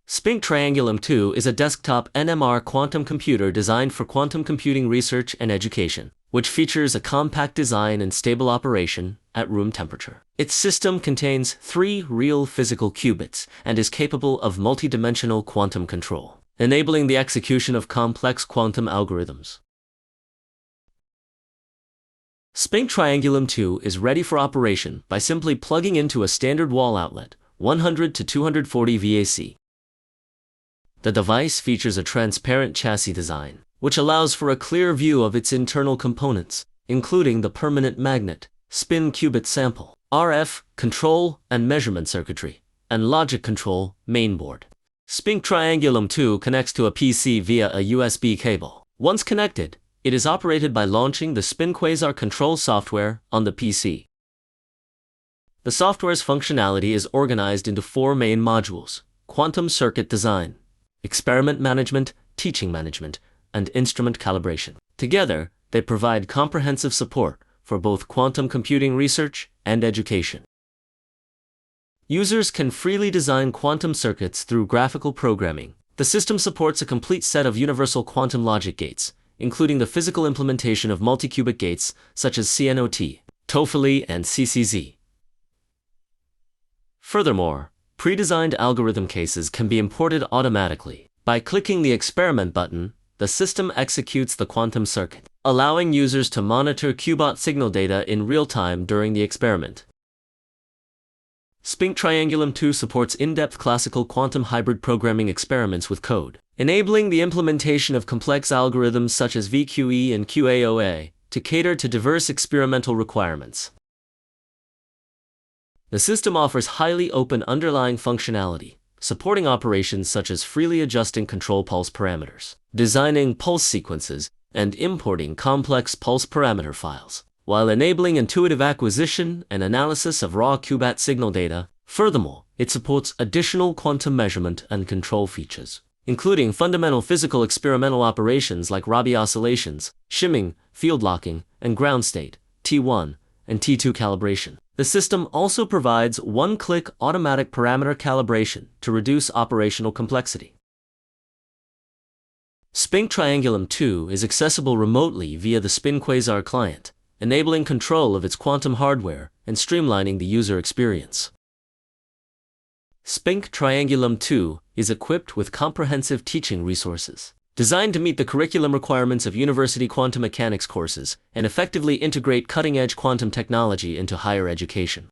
SPINQ Triangulum II is a desktop NMR quantum computer designed for quantum computing research and education, which features a compact design and stable operation at room temperature. Its system contains 3 real physical qubits and is capable of multidimensional quantum control, enabling the execution of complex quantum algorithms. SPINQ Triangulum II is ready for operation by simply plugging into a standard wall outlet, 100 to 240 VAC. The device features a transparent chassis design, which allows for a clear view of its internal components, including the permanent magnet, spin qubit sample, RF, control and measurement circuitry, and logic control mainboard. SPINQ Triangulum II connects to a PC via a USB cable. Once connected, it is operated by launching the SPINQuasar control software on the PC. The software's functionality is organized into 4 main modules: quantum circuit design, experiment management, teaching management, and instrument calibration. Together, they provide comprehensive support for both quantum computing research and education. Users can freely design quantum circuits through graphical programming. The system supports a complete set of universal quantum logic gates, including the physical implementation of multi-qubit gates such as CNOT, TOEFL, and CCZ. Furthermore, pre-designed algorithm cases can be imported automatically. By clicking the experiment button, the system executes the quantum circuit, allowing users to monitor qubit signal data in real time during the experiment. SPINQ Triangulum II supports in-depth classical quantum hybrid programming experiments with code, enabling the implementation of complex algorithms such as VQE and QAOA to cater to diverse experimental requirements. The system offers highly open underlying functionality, supporting operations such as freely adjusting control pulse parameters, designing pulse sequences, and importing complex pulse parameter files, while enabling intuitive acquisition and analysis of raw qubit signal data. Furthermore, it supports additional quantum measurement and control features, including fundamental physical experimental operations like Rabi oscillations, shimming, field locking, and ground state, T1, and T2 calibration. The system also provides one-click automatic parameter calibration to reduce operational complexity. SPINQ Triangulum II is accessible remotely via the SPINQuasar client, enabling control of its quantum hardware and streamlining the user experience. SPINQ Triangulum II is equipped with comprehensive teaching resources, designed to meet the curriculum requirements of university quantum mechanics courses and effectively integrate cutting-edge quantum technology into higher education.